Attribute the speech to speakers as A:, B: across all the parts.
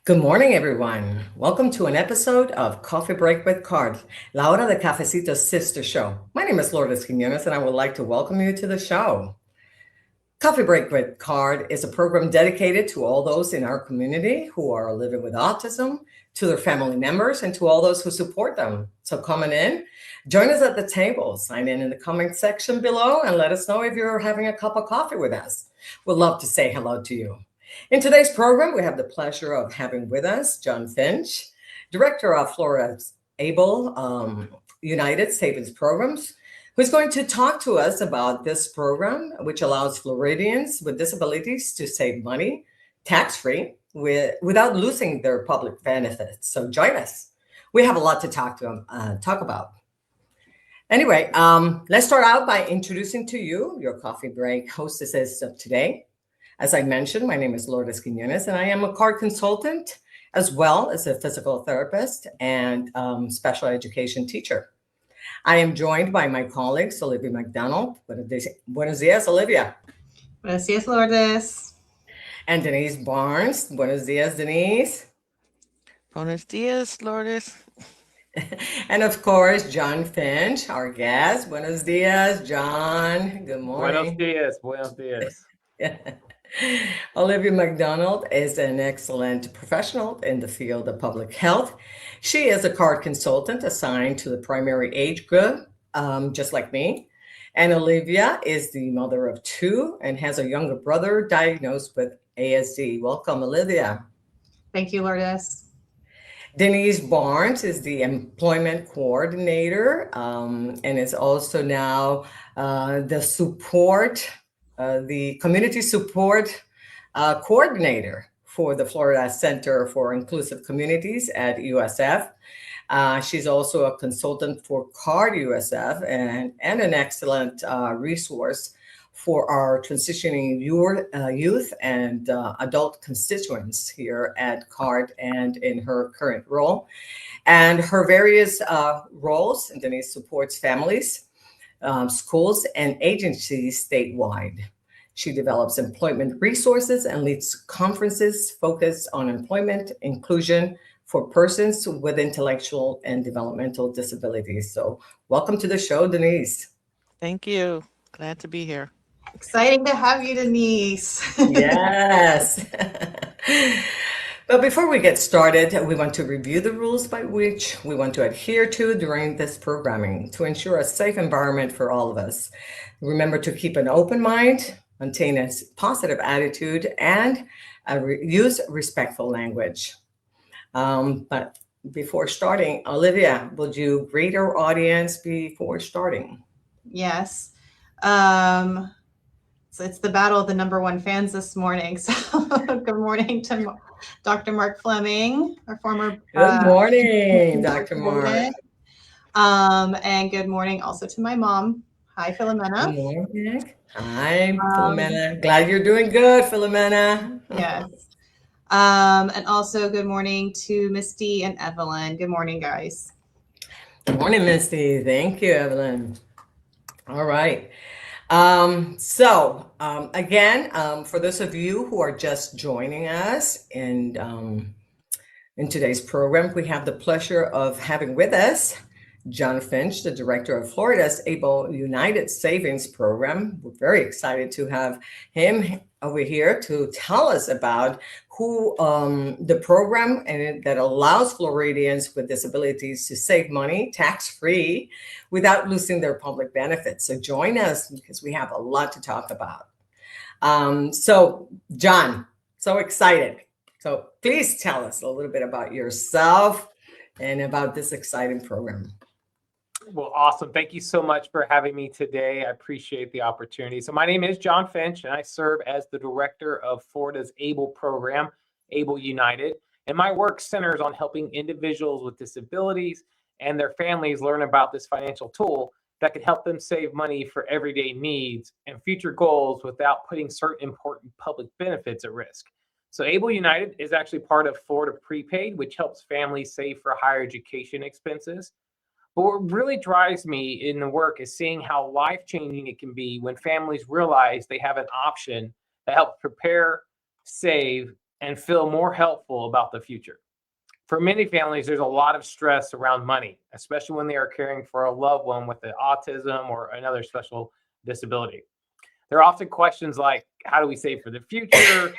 A: Good morning, everyone. Welcome to an episode of Coffee Break with Card, La Hora de Cafecito's sister show. My name is Lourdes Quinones, and I would like to welcome you to the show. Coffee Break with Card is a program dedicated to all those in our community who are living with autism, to their family members, and to all those who support them. So, coming in, join us at the table, sign in the comment section below, and let us know if you're having a cup of coffee with us. We'd love to say hello to you. In today's program, we have the pleasure of having with us John Finch, Director of Florida's Able United Savings Programs, who's going to talk to us about this program, which allows Floridians with disabilities to save money tax-free without losing their public benefits. So join us. We have a lot to talk about. Anyway, let's start out by introducing to you your coffee break hostesses of today. As I mentioned, my name is Lourdes Quinones, and I am a card consultant as well as a physical therapist and special education teacher. I am joined by my colleagues, Olivia McDonald. Buenos dias, Olivia.
B: Buenos dias, Lourdes.
A: And Denise Barnes. Buenos dias, Denise.
C: Buenos dias, Lourdes.
A: And of course, John Finch, our guest. Buenos dias, John. Good
D: Buenos
A: morning.
D: dias, buenos dias.
A: Olivia McDonald is an excellent professional in the field of public health. She is a card consultant assigned to the primary age group, just like me. And Olivia is the mother of two and has a younger brother diagnosed with ASD. Welcome, Olivia.
B: Thank you, Lourdes.
A: Denise Barnes is the employment coordinator and is also now the community support coordinator for the Florida Center for Inclusive Communities at USF. She's also a consultant for CARD USF and an excellent resource for our transitioning youth and adult constituents here at CARD and in her current role. And her various roles, and Denise supports families, schools, and agencies statewide. She develops employment resources and leads conferences focused on employment inclusion for persons with intellectual and developmental disabilities. So, welcome to the show, Denise.
C: Thank you. Glad to be here.
B: Exciting to have you, Denise.
A: Yes. But before we get started, we want to review the rules by which we want to adhere to during this programming to ensure a safe environment for all of us. Remember to keep an open mind, maintain a positive attitude, and use respectful language. But before starting, Olivia, would you greet our audience before starting?
B: Yes. So it's the battle of the number one fans this morning. So good morning to Dr. Mark Fleming, our former.
A: Good morning, Dr. Mark.
B: And good morning also to my mom. Hi, Philomena.
A: Good morning. Hi, Philomena. Glad you're doing good, Philomena.
B: Yes. And also good morning to Misty and Evelyn. Good morning, guys.
A: Good morning, Misty. Thank you, Evelyn. All right. Again, for those of you who are just joining us in today's program, we have the pleasure of having with us John Finch, the director of Florida's Able United Savings Program. We're very excited to have him over here to tell us about the program and that allows Floridians with disabilities to save money tax-free without losing their public benefits. So join us because we have a lot to talk about. So John, so excited. So please tell us a little bit about yourself and about this exciting program.
D: Well, awesome. Thank you so much for having me today. I appreciate the opportunity. So my name is John Finch, and I serve as the director of Florida's ABLE program, ABLE United. And my work centers on helping individuals with disabilities and their families learn about this financial tool that can help them save money for everyday needs and future goals without putting certain important public benefits at risk. So ABLE United is actually part of Florida Prepaid, which helps families save for higher education expenses. But what really drives me in the work is seeing how life-changing it can be when families realize they have an option that helps prepare, save, and feel more helpful about the future. For many families, there's a lot of stress around money, especially when they are caring for a loved one with an autism or another special disability. There are often questions like, how do we save for the future?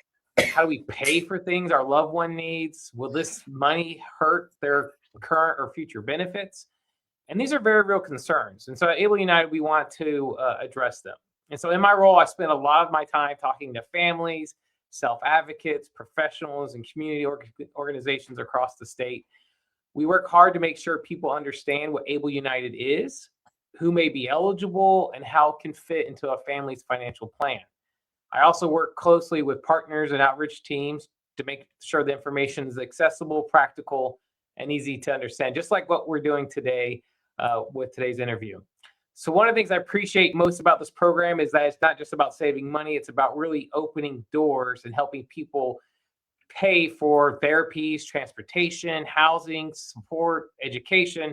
D: How do we pay for things our loved one needs? Will this money hurt their current or future benefits? And these are very real concerns. And so at Able United, we want to address them. And so in my role, I spend a lot of my time talking to families, self-advocates, professionals, and community organizations across the state. We work hard to make sure people understand what Able United is, who may be eligible, and how it can fit into a family's financial plan. I also work closely with partners and outreach teams to make sure the information is accessible, practical, and easy to understand, just like what we're doing today with today's interview. So one of the things I appreciate most about this program is that it's not just about saving money, it's about really opening doors and helping people pay for therapies, transportation, housing, support, education,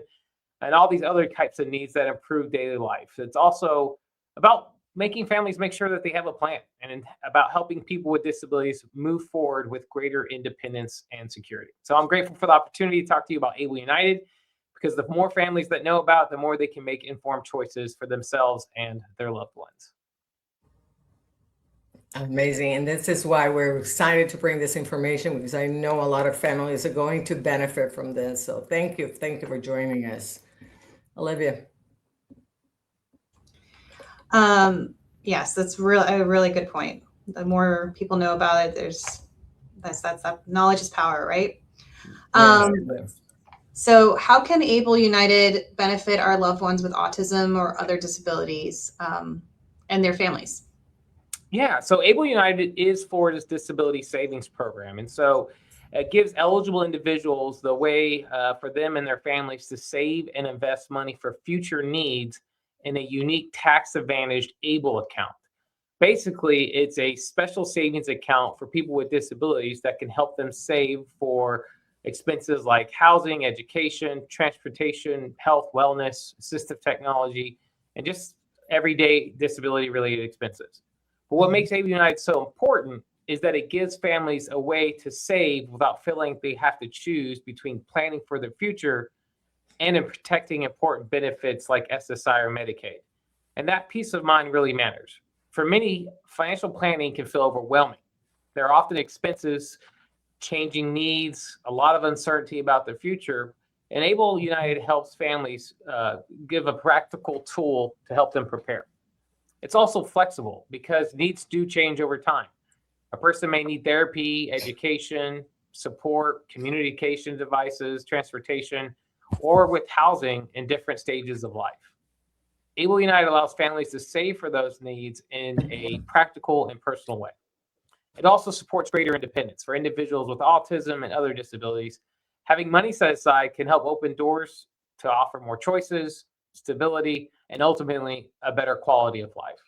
D: and all these other types of needs that improve daily life. It's also about making families make sure that they have a plan and about helping people with disabilities move forward with greater independence and security. So I'm grateful for the opportunity to talk to you about Able United, because the more families that know about it, the more they can make informed choices for themselves and their loved ones.
A: Amazing. And this is why we're excited to bring this information, because I know a lot of families are going to benefit from this. So thank you. Thank you for joining us. Olivia.
B: Yes, that's a really good point. The more people know about it, that's knowledge is power, right?
A: Yes.
B: So how can Able United benefit our loved ones with autism or other disabilities and their families?
D: Yeah, so Able United is Florida's disability savings program. And so it gives eligible individuals the way for them and their families to save and invest money for future needs in a unique tax-advantaged ABLE account. Basically, it's a special savings account for people with disabilities that can help them save for expenses like housing, education, transportation, health, wellness, assistive technology, and just everyday disability-related expenses. But what makes Able United so important is that it gives families a way to save without feeling they have to choose between planning for their future and in protecting important benefits like SSI or Medicaid. And that peace of mind really matters. For many, financial planning can feel overwhelming. There are often expenses, changing needs, a lot of uncertainty about their future. And Able United helps families give a practical tool to help them prepare. It's also flexible because needs do change over time. A person may need therapy, education, support, communication devices, transportation, or with housing in different stages of life. Able United allows families to save for those needs in a practical and personal way. It also supports greater independence for individuals with autism and other disabilities. Having money set aside can help open doors to offer more choices, stability, and ultimately a better quality of life.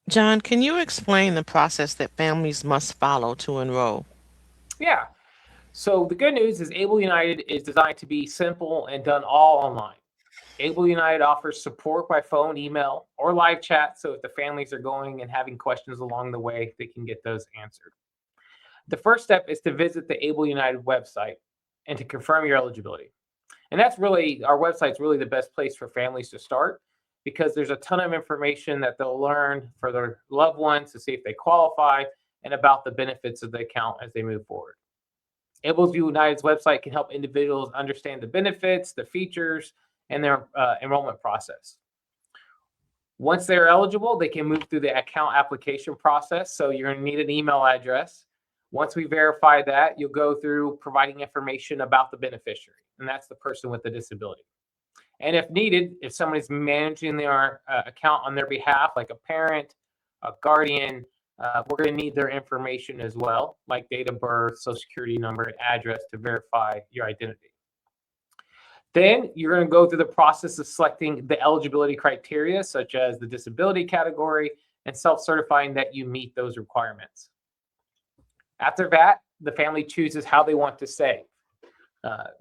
C: John, can you explain the process that families must follow to enroll?
D: Yeah. So the good news is Able United is designed to be simple and done all online. Able United offers support by phone, email, or live chat. So if the families are going and having questions along the way, they can get those answered. The first step is to visit the Able United website and to confirm your eligibility. And that's really, our website's really the best place for families to start, because there's a ton of information that they'll learn for their loved ones to see if they qualify and about the benefits of the account as they move forward. Able United's website can help individuals understand the benefits, the features, and their enrollment process. Once they're eligible, they can move through the account application process. So you're going to need an email address. Once we verify that, you'll go through providing information about the beneficiary, and that's the person with the disability. And if needed, if someone is managing their account on their behalf, like a parent, a guardian, we're going to need their information as well, like date of birth, social security number, and address to verify your identity. Then you're going to go through the process of selecting the eligibility criteria, such as the disability category, and self-certifying that you meet those requirements. After that, the family chooses how they want to save.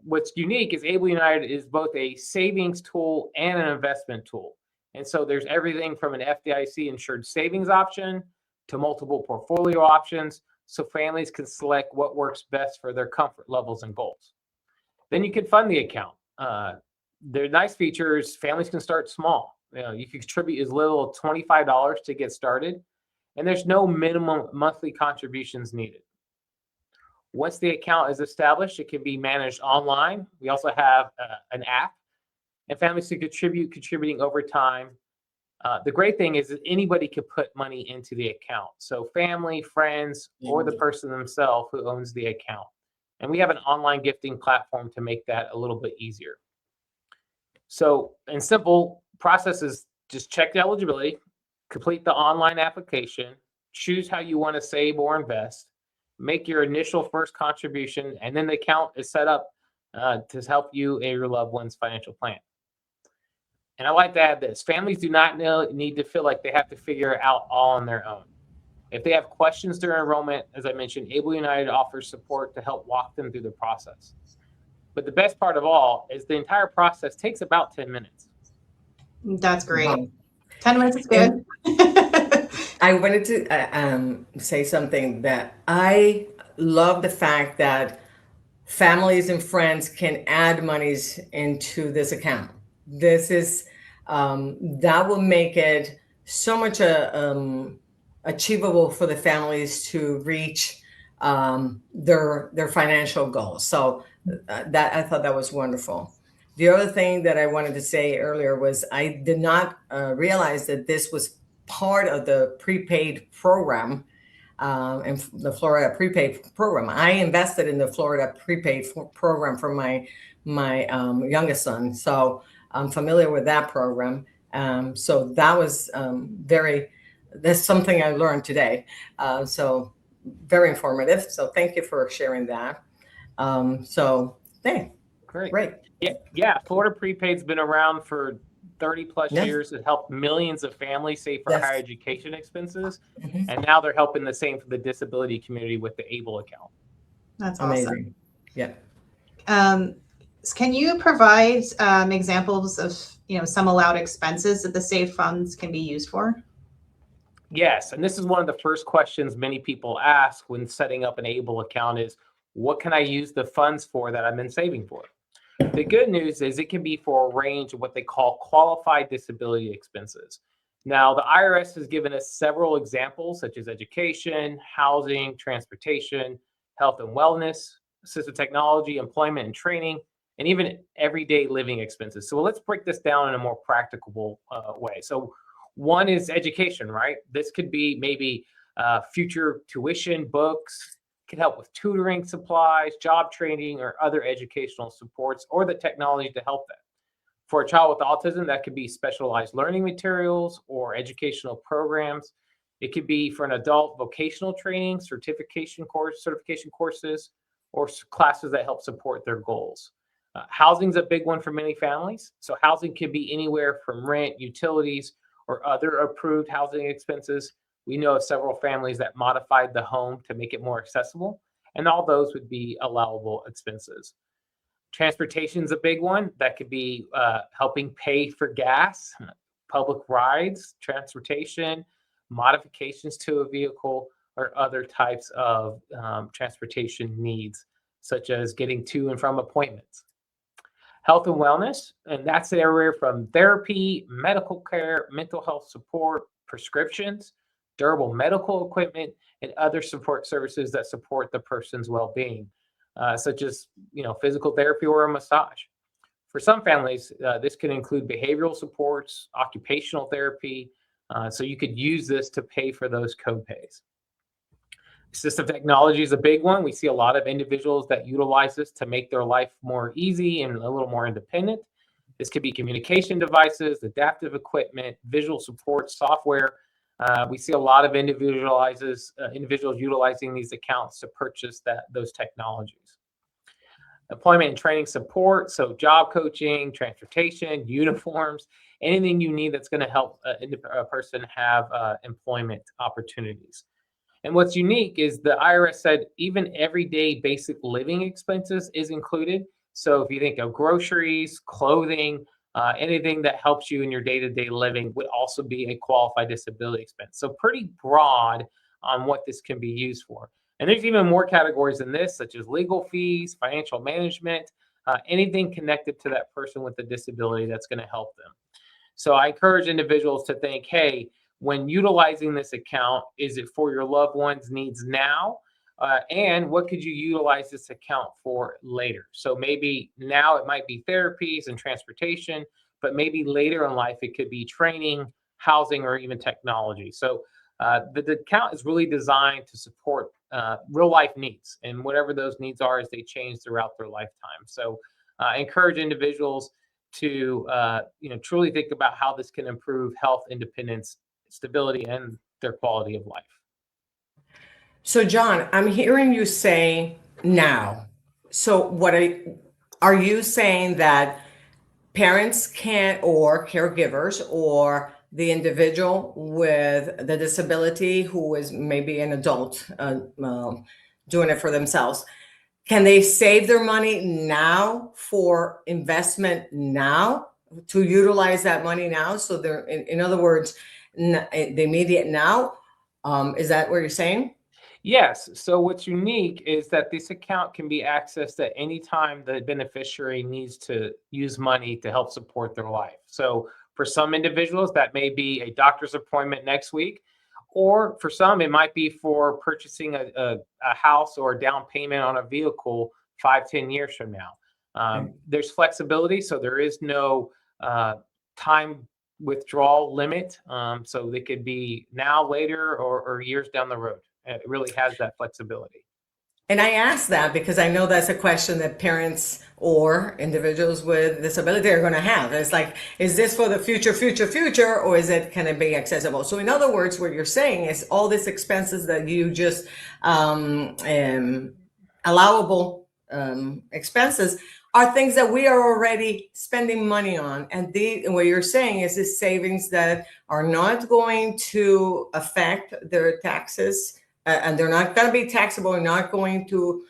D: What's unique is Able United is both a savings tool and an investment tool. And so there's everything from an FDIC insured savings option to multiple portfolio options, so families can select what works best for their comfort levels and goals. Then you can fund the account. Their nice features, families can start small. You can contribute as little as $25 to get started, and there's no minimum monthly contributions needed. Once the account is established, it can be managed online. We also have an app, and families can contributing over time. The great thing is that anybody could put money into the account. So family, friends, or the person themselves who owns the account. And we have an online gifting platform to make that a little bit easier. So in simple process is just check the eligibility, complete the online application, choose how you want to save or invest, make your initial first contribution, and then the account is set up to help you and your loved one's financial plan. And I like to add this: families do not need to feel like they have to figure it out all on their own. If they have questions during enrollment, as I mentioned, Able United offers support to help walk them through the process. But the best part of all is the entire process takes about 10 minutes.
B: That's great.
A: Wow.
B: 10 minutes is good.
A: I wanted to say something that I love the fact that families and friends can add monies into this account. This is that will make it so much achievable for the families to reach their financial goals. So that I thought that was wonderful. The other thing that I wanted to say earlier was I did not realize that this was part of the prepaid program and the Florida prepaid program. I invested in the Florida prepaid program for my youngest son, so I'm familiar with that program. So that was that's something I learned today. So very informative. So thank you for sharing that. Great.
D: Yeah. Florida Prepaid's been around for 30 plus
A: Yes.
D: years. It helped millions of families save for
A: Yes.
D: higher education expenses.
A: Mhm.
D: And now they're helping the same for the disability community with the ABLE account.
B: That's
A: Amazing. Yeah.
B: awesome. Can you provide examples of some allowed expenses that the saved funds can be used for?
D: Yes, and this is one of the first questions many people ask when setting up an ABLE account is, what can I use the funds for that I've been saving for? The good news is it can be for a range of what they call qualified disability expenses. Now, the IRS has given us several examples, such as education, housing, transportation, health and wellness, assistive technology, employment and training, and even everyday living expenses. So let's break this down in a more practicable way. So one is education, right? This could be maybe future tuition, books, can help with tutoring supplies, job training, or other educational supports, or the technology to help that. For a child with autism, that could be specialized learning materials or educational programs. It could be for an adult vocational training, certification courses, or classes that help support their goals. Housing's a big one for many families. So housing could be anywhere from rent, utilities, or other approved housing expenses. We know of several families that modified the home to make it more accessible, and all those would be allowable expenses. Transportation is a big one. That could be helping pay for gas, public rides, transportation, modifications to a vehicle, or other types of transportation needs, such as getting to and from appointments. Health and wellness, and that's everywhere from therapy, medical care, mental health support, prescriptions, durable medical equipment, and other support services that support the person's well-being, such as physical therapy or a massage. For some families, this can include behavioral supports, occupational therapy, so you could use this to pay for those co-pays. Assistive technology is a big one. We see a lot of individuals that utilize this to make their life more easy and a little more independent. This could be communication devices, adaptive equipment, visual support software. We see a lot of individuals utilizing these accounts to purchase those technologies. Employment and training support, so job coaching, transportation, uniforms, anything you need that's going to help a person have employment opportunities. And what's unique is the IRS said even everyday basic living expenses is included. So if you think of groceries, clothing, anything that helps you in your day-to-day living would also be a qualified disability expense. So pretty broad on what this can be used for. And there's even more categories than this, such as legal fees, financial management, anything connected to that person with a disability that's going to help them. So I encourage individuals to think, hey, when utilizing this account, is it for your loved one's needs now? And what could you utilize this account for later? So maybe now it might be therapies and transportation, but maybe later in life it could be training, housing, or even technology. So the account is really designed to support real life needs, and whatever those needs are as they change throughout their lifetime. So I encourage individuals to truly think about how this can improve health, independence, stability, and their quality of life.
A: So, John, I'm hearing you say now. So, are you saying that parents can't, or caregivers, or the individual with the disability who is maybe an adult doing it for themselves, can they save their money now for investment now, to utilize that money now? So they're, in other words, the immediate now. Is that what you're saying?
D: Yes. So what's unique is that this account can be accessed at any time the beneficiary needs to use money to help support their life. So for some individuals, that may be a doctor's appointment next week, or for some, it might be for purchasing a house or a down payment on a vehicle 5-10 years from now. There's flexibility, so there is no time withdrawal limit. So they could be now, later, or years down the road. It really has that flexibility.
A: And I ask that because I know that's a question that parents or individuals with disability are going to have. It's like, is this for the future, or is it, can it be accessible? So in other words, what you're saying is all these expenses that you just allowable expenses are things that we are already spending money on. And what you're saying is this savings that are not going to affect their taxes, and they're not going to be taxable, and not going to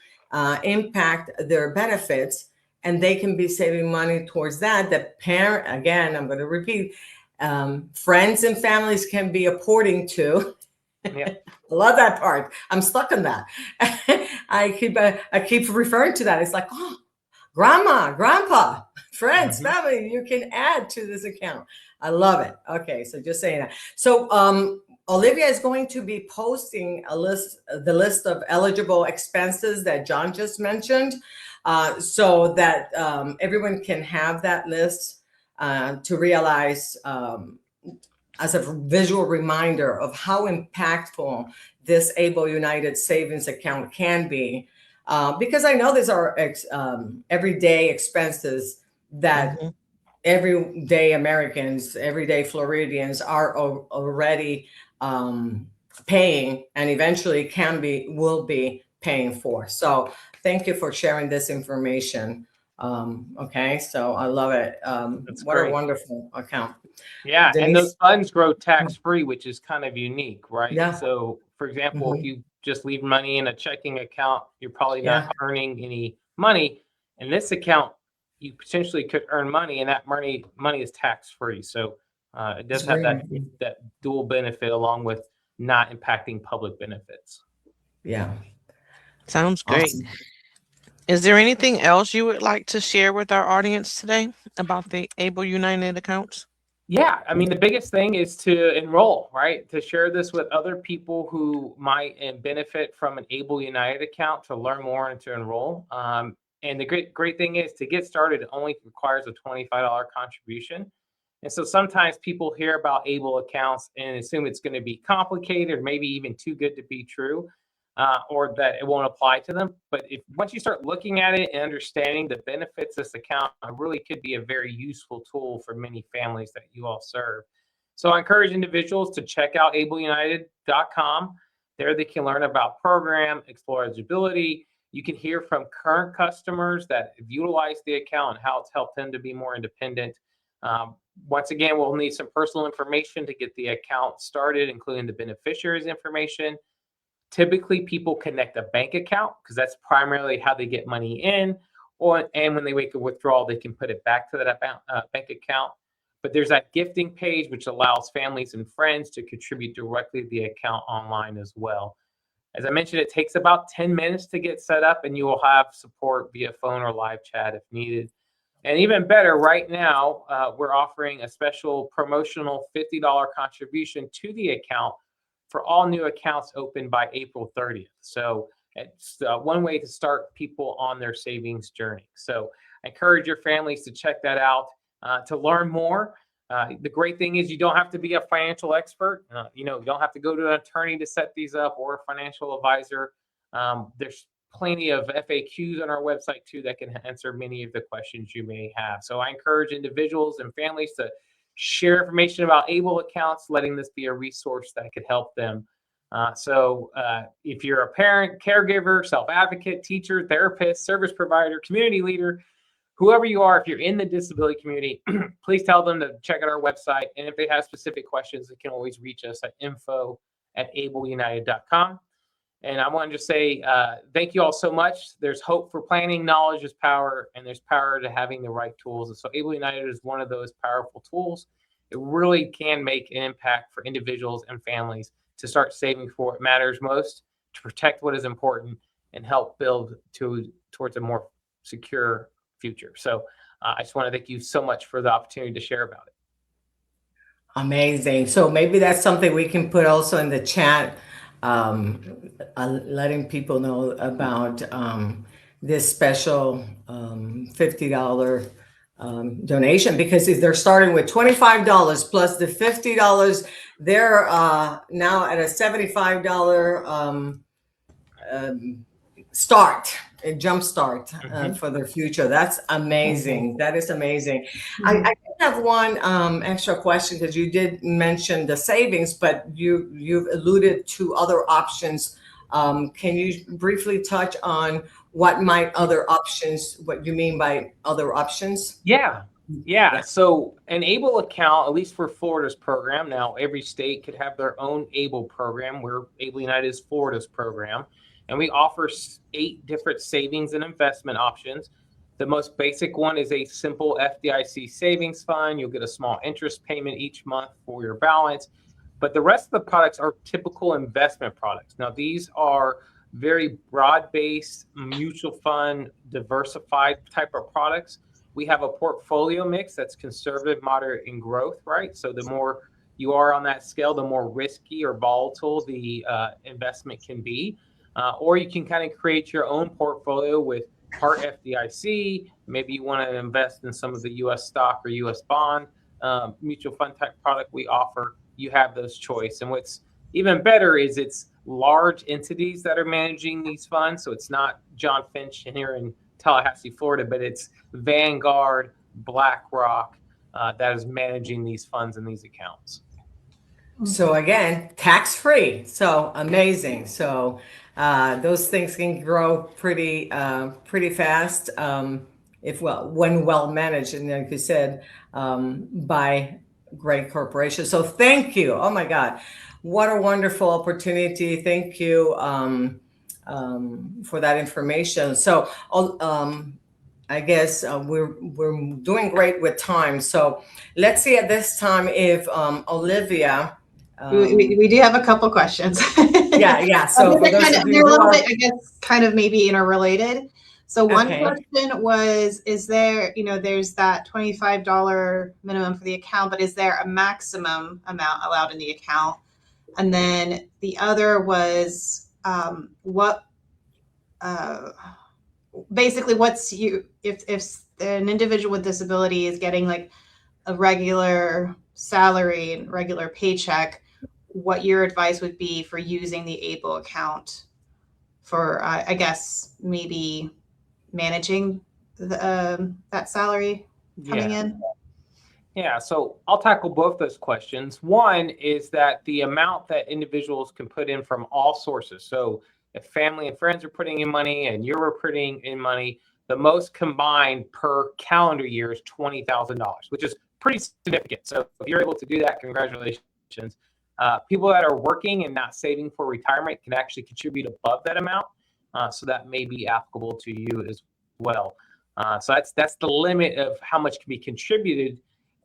A: impact their benefits, and they can be saving money towards that. The parent, again, I'm going to repeat, friends and families can be apporting to.
D: Yeah.
A: I love that part. I'm stuck on that. I keep referring to that. It's like, oh, grandma, grandpa, friends, family, you can add to this account. I love it. Okay, so just saying that. So Olivia is going to be posting the list of eligible expenses that John just mentioned, so that everyone can have that list to realize, as a visual reminder of how impactful this Able United savings account can be. Because I know these are everyday expenses that everyday Americans, everyday Floridians are already paying, and eventually will be paying for. So thank you for sharing this information. Okay, so I love it. What
D: great.
A: a wonderful account.
D: Yeah,
A: Denise?
D: and those funds grow tax-free, which is kind of unique, right?
A: Yeah.
D: So, for example, if you just leave money in a checking account, you're probably not earning any money. In this account, you potentially could earn money, and that money is tax-free. So it does have that dual benefit, along with not impacting public benefits.
A: Yeah.
C: Sounds great.
A: Awesome.
C: Is there anything else you would like to share with our audience today about the Able United accounts?
D: Yeah, I mean, the biggest thing is to enroll, right? To share this with other people who might benefit from an Able United account, to learn more and to enroll. And the great thing is, to get started, it only requires a $25 contribution. And so sometimes people hear about Able accounts and assume it's going to be complicated, or maybe even too good to be true, or that it won't apply to them. But once you start looking at it and understanding the benefits of this account, it really could be a very useful tool for many families that you all serve. So I encourage individuals to check out ableunited.com. There they can learn about program, explore eligibility. You can hear from current customers that have utilized the account and how it's helped them to be more independent. Once again, we'll need some personal information to get the account started, including the beneficiary's information. Typically, people connect a bank account because that's primarily how they get money in, and when they make a withdrawal, they can put it back to that bank account. But there's that gifting page, which allows families and friends to contribute directly to the account online as well. As I mentioned, it takes about 10 minutes to get set up, and you will have support via phone or live chat if needed. And even better, right now, we're offering a special promotional $50 contribution to the account for all new accounts opened by April 30th. So it's one way to start people on their savings journey. So I encourage your families to check that out to learn more. The great thing is you don't have to be a financial expert. You don't have to go to an attorney to set these up or a financial advisor. There's plenty of FAQs on our website too that can answer many of the questions you may have. So I encourage individuals and families to share information about ABLE accounts, letting this be a resource that could help them. So if you're a parent, caregiver, self-advocate, teacher, therapist, service provider, community leader, whoever you are, if you're in the disability community, please tell them to check out our website. And if they have specific questions, they can always reach us at info@ableunited.com. And I want to just say thank you all so much. There's hope for planning, knowledge is power, and there's power to having the right tools. And so Able United is one of those powerful tools. It really can make an impact for individuals and families to start saving for what matters most, to protect what is important, and help build towards a more secure future. So I just want to thank you so much for the opportunity to share about it.
A: Amazing. So maybe that's something we can put also in the chat, letting people know about this special $50 donation, because if they're starting with $25 plus the $50, they're now at a $75 start, a jump start for their future. That's amazing. That is amazing. I have one extra question, because you did mention the savings, but you've alluded to other options. Can you briefly touch on what you mean by other options?
D: Yeah. So an ABLE account, at least for Florida's program, now every state could have their own ABLE program, where Able United is Florida's program. And we offer 8 different savings and investment options. The most basic one is a simple FDIC savings fund. You'll get a small interest payment each month for your balance. But the rest of the products are typical investment products. Now, these are very broad-based, mutual fund, diversified type of products. We have a portfolio mix that's conservative, moderate, and growth, right? So the more you are on that scale, the more risky or volatile the investment can be. Or you can kind of create your own portfolio with part FDIC. Maybe you want to invest in some of the U.S. stock or U.S. bond mutual fund type product we offer. You have those choice. And what's even better is it's large entities that are managing these funds. So it's not John Finch here in Tallahassee, Florida, but it's Vanguard, BlackRock that is managing these funds and these accounts.
A: So again, tax-free. So amazing. So those things can grow pretty fast when well managed, and like you said, by great corporations. So thank you. Oh my God, what a wonderful opportunity. Thank you for that information. So I guess we're doing great with time. So let's see at this time if Olivia.
B: We do have a couple questions.
A: Yeah. So
B: they're a little bit, I guess, kind of maybe interrelated. So one question was, is there, there's that $25 minimum for the account, but is there a maximum amount allowed in the account? And then the other was basically if an individual with disability is getting like a regular salary and regular paycheck, what your advice would be for using the ABLE account for, I guess, maybe managing that salary coming in?
D: Yeah, so I'll tackle both those questions. One is that the amount that individuals can put in from all sources. So if family and friends are putting in money and you're putting in money, the most combined per calendar year is $20,000, which is pretty significant. So if you're able to do that, congratulations. People that are working and not saving for retirement can actually contribute above that amount. So that may be applicable to you as well. So that's the limit of how much can be contributed.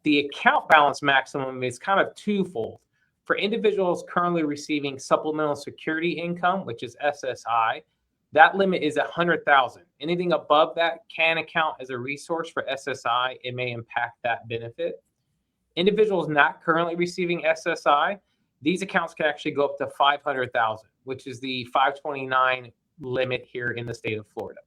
D: The account balance maximum is kind of twofold. For individuals currently receiving supplemental security income, which is SSI, that limit is 100,000. Anything above that can account as a resource for SSI. It may impact that benefit. Individuals not currently receiving SSI, these accounts can actually go up to 500,000, which is the 529 limit here in the state of Florida.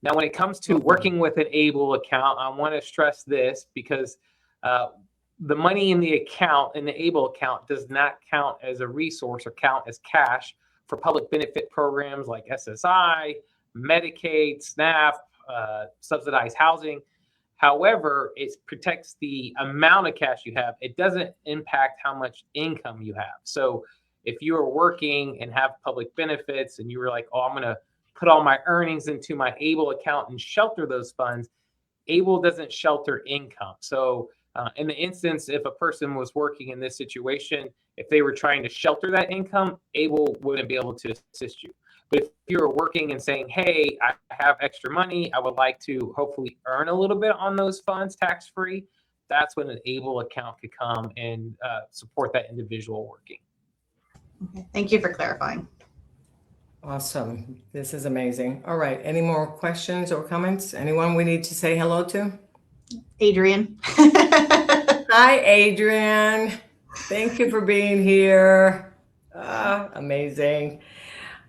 D: Now, when it comes to working with an ABLE account, I want to stress this because the money in the account, in the ABLE account, does not count as a resource or count as cash for public benefit programs like SSI, Medicaid, SNAP, subsidized housing. However, it protects the amount of cash you have. It doesn't impact how much income you have. So if you are working and have public benefits and you were like, oh, I'm going to put all my earnings into my ABLE account and shelter those funds, ABLE doesn't shelter income. So in the instance, if a person was working in this situation, if they were trying to shelter that income, ABLE wouldn't be able to assist you. But if you're working and saying, hey, I have extra money, I would like to hopefully earn a little bit on those funds tax-free, that's when an ABLE account could come and support that individual working.
B: Okay. Thank you for clarifying.
A: Awesome. This is amazing. All right. Any more questions or comments? Anyone we need to say hello to?
B: Adrian.
A: Hi, Adrian. Thank you for being here. Amazing.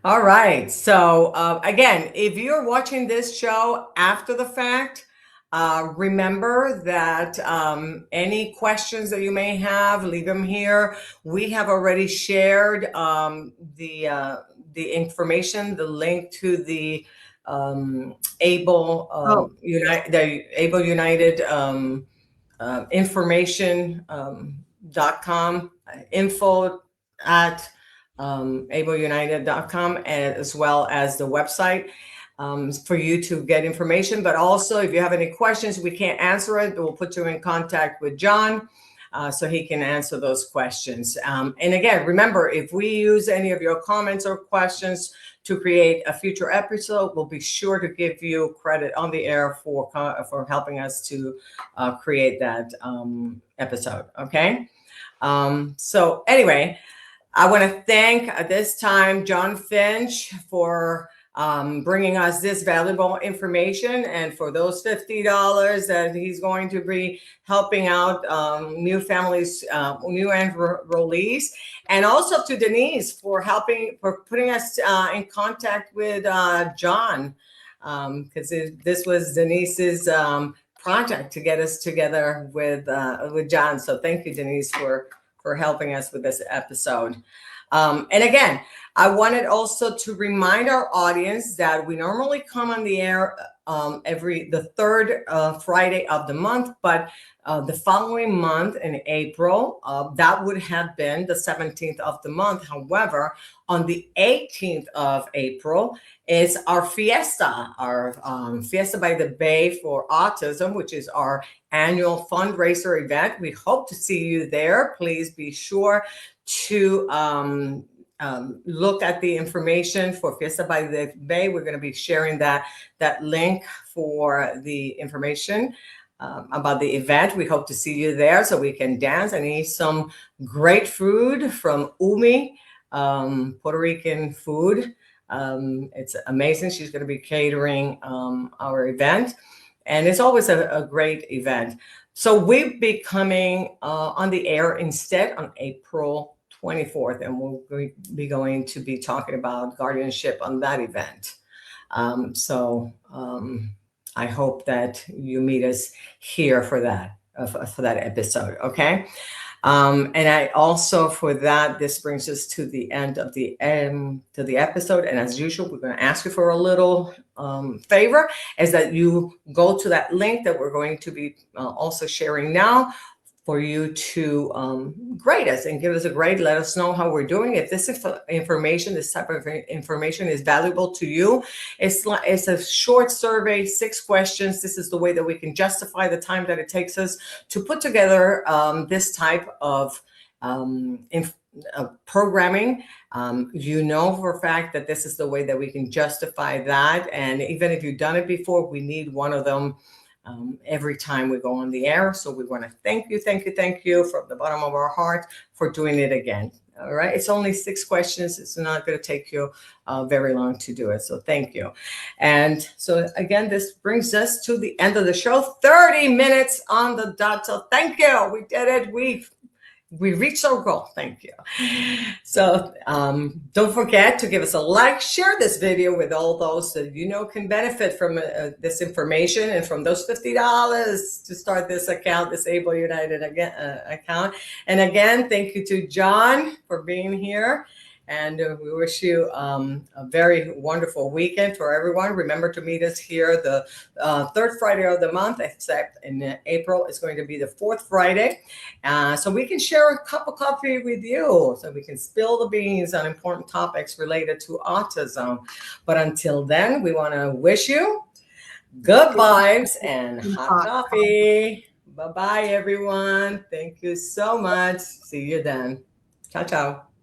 A: All right. So again, if you're watching this show after the fact, remember that any questions that you may have, leave them here. We have already shared the information, the link to the ABLE United information.com info at ableunited.com, as well as the website for you to get information. But also, if you have any questions, we can't answer it, we'll put you in contact with John so he can answer those questions. And again, remember, if we use any of your comments or questions to create a future episode, we'll be sure to give you credit on the air for helping us to create that episode. Okay. So anyway, I want to thank at this time John Finch for bringing us this valuable information, and for those $50 that he's going to be helping out new families, new enrollees, and also to Denise for putting us in contact with John, because this was Denise's project to get us together with John. So thank you, Denise, for helping us with this episode. And again, I wanted also to remind our audience that we normally come on the air the third Friday of the month, but the following month in April, that would have been the 17th of the month. However, on the 18th of April is our Fiesta, our Fiesta by the Bay for Autism, which is our annual fundraiser event. We hope to see you there. Please be sure to look at the information for Fiesta by the Bay. We're going to be sharing that link for the information about the event. We hope to see you there so we can dance and eat some great food from Umi, Puerto Rican food. It's amazing. She's going to be catering our event, and it's always a great event. So we'll be coming on the air instead on April 24th, and we'll be going to be talking about guardianship on that event. I hope that you meet us here for that episode. Okay. And I also, for that, this brings us to the end of the episode. And as usual, we're going to ask you for a little favor, is that you go to that link that we're going to be also sharing now, for you to grade us and give us a grade. Let us know how we're doing. If this information, this type of information is valuable to you, it's a short survey, 6 questions. This is the way that we can justify the time that it takes us to put together this type of programming. You know for a fact that this is the way that we can justify that. And even if you've done it before, we need one of them every time we go on the air. So we want to thank you from the bottom of our heart for doing it again. All right. It's only 6 questions. It's not going to take you very long to do it. So thank you. And so again, this brings us to the end of the show. 30 minutes on the dot. So thank you. We did it. We reached our goal. Thank you. So don't forget to give us a like, share this video with all those that you know can benefit from this information and from those $50 to start this account, this Able United account. And again, thank you to John for being here. And we wish you a very wonderful weekend for everyone. Remember to meet us here the 3rd Friday of the month, except in April, it's going to be the 4th Friday. So we can share a cup of coffee with you, so we can spill the beans on important topics related to autism. But until then, we want to wish you good vibes and hot coffee. Bye-bye, everyone. Thank you so much. See you then. Ciao, ciao.